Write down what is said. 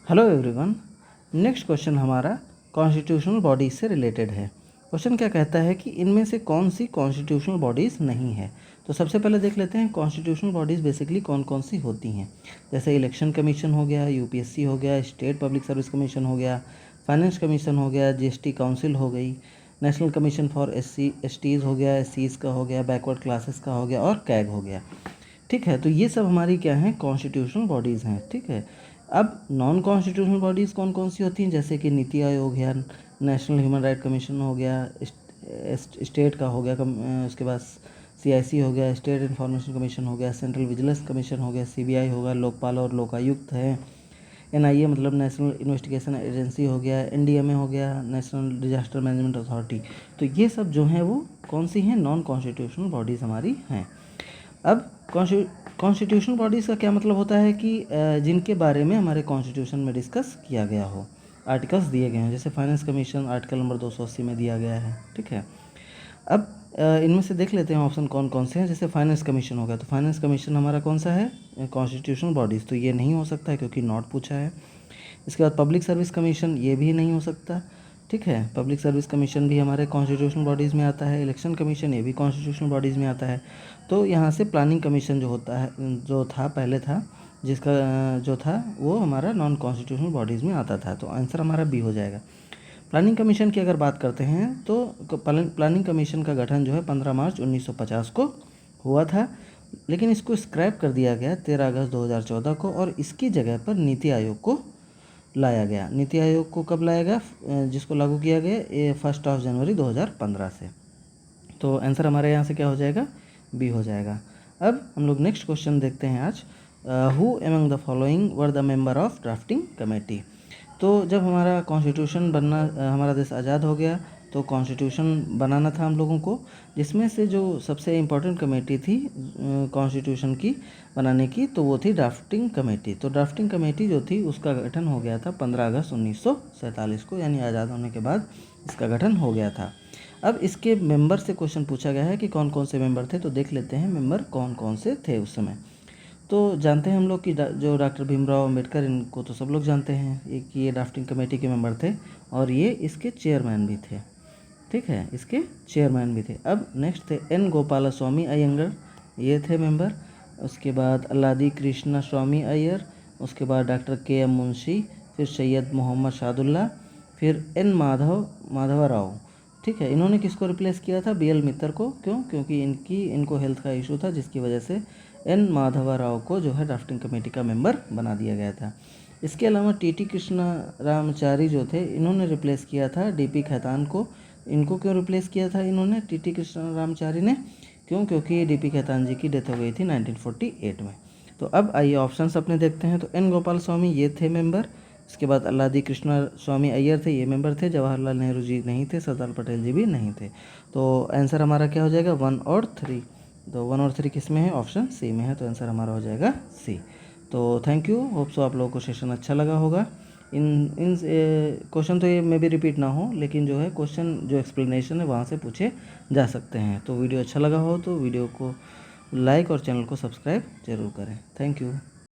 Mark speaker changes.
Speaker 1: Hello everyone. Next question हमारा constitutional bodies से related है। क्वेश्चन क्या कहता है कि इनमें से कौन सी कॉन्स्टिट्यूशनल बॉडीज़ नहीं है। तो सबसे पहले देख लेते हैं कॉन्स्टिट्यूशनल बॉडीज़ बेसिकली कौन कौन सी होती हैं। जैसे इलेक्शन कमीशन हो गया, यूपीएससी हो गया, स्टेट पब्लिक सर्विस कमीशन हो गया, फाइनेंस कमीशन हो गया, जीएसटी काउंसिल हो गई, नेशनल कमीशन फॉर एसटीज़ हो गया, एससीज़ का हो गया, बैकवर्ड क्लासेस का हो गया और कैग हो गया। ठीक है, तो ये सब हमारी क्या हैं, कॉन्स्टिट्यूशनल बॉडीज़ हैं। ठीक है, अब नॉन कॉन्स्टिट्यूशनल बॉडीज़ कौन कौन सी होती हैं, जैसे कि नीति आयोग है, नेशनल ह्यूमन राइट कमीशन हो गया, स्टेट का हो गया, उसके बाद सीआईसी हो गया, स्टेट इंफॉर्मेशन कमीशन हो गया, सेंट्रल विजिलेंस कमीशन हो गया, सीबीआई होगा, लोकपाल और लोकायुक्त है, एनआईए मतलब नेशनल इन्वेस्टिगेशन एजेंसी हो गया, एनडीएमए हो गया, नेशनल डिजास्टर मैनेजमेंट अथॉरिटी। तो ये सब जो हैं वो कौन सी हैं, नॉन कॉन्स्टिट्यूशनल बॉडीज़ हमारी हैं। अब कॉन्स्टिट्यूशनल बॉडीज़ का क्या मतलब होता है कि जिनके बारे में हमारे कॉन्स्टिट्यूशन में डिस्कस किया गया हो, आर्टिकल्स दिए गए हैं। जैसे फाइनेंस कमीशन आर्टिकल नंबर 280 में दिया गया है। ठीक है, अब इनमें से देख लेते हैं ऑप्शन कौन कौन से हैं। जैसे फाइनेंस कमीशन हो गया, तो फाइनेंस कमीशन हमारा कौन सा है, कॉन्स्टिट्यूशनल बॉडीज़, तो ये नहीं हो सकता है क्योंकि नॉट पूछा है। इसके बाद पब्लिक सर्विस कमीशन, ये भी नहीं हो सकता। ठीक है, पब्लिक सर्विस कमीशन भी हमारे कॉन्स्टिट्यूशनल बॉडीज़ में आता है। इलेक्शन कमीशन ये भी कॉन्स्टिट्यूशनल बॉडीज़ में आता है। तो यहाँ से प्लानिंग कमीशन जो होता है, जो था पहले था, जिसका जो था वो हमारा नॉन कॉन्स्टिट्यूशनल बॉडीज़ में आता था। तो आंसर हमारा बी हो जाएगा। प्लानिंग कमीशन की अगर बात करते हैं तो प्लानिंग कमीशन का गठन जो है 15 मार्च 1950 को हुआ था, लेकिन इसको स्क्रैप कर दिया गया 13 अगस्त 2014 को, और इसकी जगह पर नीति आयोग को लाया गया। नीति आयोग को कब लाया गया, जिसको लागू किया गया ये 1 जनवरी 2015 से। तो आंसर हमारे यहाँ से क्या हो जाएगा, बी हो जाएगा। अब हम लोग नेक्स्ट क्वेश्चन देखते हैं आज। Who among the following were the member of drafting committee. तो जब हमारा कॉन्स्टिट्यूशन बनना, हमारा देश आज़ाद हो गया, तो कॉन्स्टिट्यूशन बनाना था हम लोगों को, जिसमें से जो सबसे इम्पोर्टेंट कमेटी थी कॉन्स्टिट्यूशन की बनाने की, तो वो थी ड्राफ्टिंग कमेटी। तो ड्राफ्टिंग कमेटी जो थी उसका गठन हो गया था 15 अगस्त 1947 को, यानी आज़ाद होने के बाद इसका गठन हो गया था। अब इसके मेंबर से क्वेश्चन पूछा गया है कि कौन कौन से मेंबर थे, तो देख लेते हैं मेंबर कौन कौन से थे उस समय। तो जानते हैं हम लोग कि जो डॉक्टर भीमराव अम्बेडकर, इनको तो सब लोग जानते हैं, ये ड्राफ्टिंग कमेटी के मेंबर थे और ये इसके चेयरमैन भी थे। ठीक है, इसके चेयरमैन भी थे। अब नेक्स्ट थे एन गोपाला स्वामी अयंगर, ये थे मेंबर। उसके बाद अल्लादी कृष्णा स्वामी अय्यर, उसके बाद डॉक्टर के एम मुंशी, फिर सैयद मोहम्मद शादुल्ला, फिर एन माधव राव। ठीक है, इन्होंने किसको रिप्लेस किया था, बी एल मित्तर को। क्यों, क्योंकि इनको हेल्थ का इशू था, जिसकी वजह से एन माधव राव को जो है ड्राफ्टिंग कमेटी का मेंबर बना दिया गया था। इसके अलावा टीटी कृष्णा रामचारी जो थे, इन्होंने रिप्लेस किया था डीपी खैतान को। इनको क्यों रिप्लेस किया था इन्होंने, टीटी कृष्णा रामचारी ने, क्यों, क्योंकि डीपी खैतान जी की डेथ हो गई थी 1948 में। तो अब आइए ऑप्शंस अपने देखते हैं। तो एन गोपाल स्वामी ये थे मेंबर। इसके बाद अल्लादी कृष्णा स्वामी अय्यर थे, ये मेंबर थे। जवाहरलाल नेहरू जी नहीं थे, सरदार पटेल जी भी नहीं थे। तो आंसर हमारा क्या हो जाएगा, 1 और 3। तो 1 और 3 किस में है, ऑप्शन सी में है। तो आंसर हमारा हो जाएगा सी। तो थैंक यू, होप सो आप लोगों को सेशन अच्छा लगा होगा। इन इन क्वेश्चन तो ये मे भी रिपीट ना हो, लेकिन जो है क्वेश्चन जो एक्सप्लेनेशन है वहाँ से पूछे जा सकते हैं। तो वीडियो अच्छा लगा हो तो वीडियो को लाइक और चैनल को सब्सक्राइब जरूर करें। Thank you.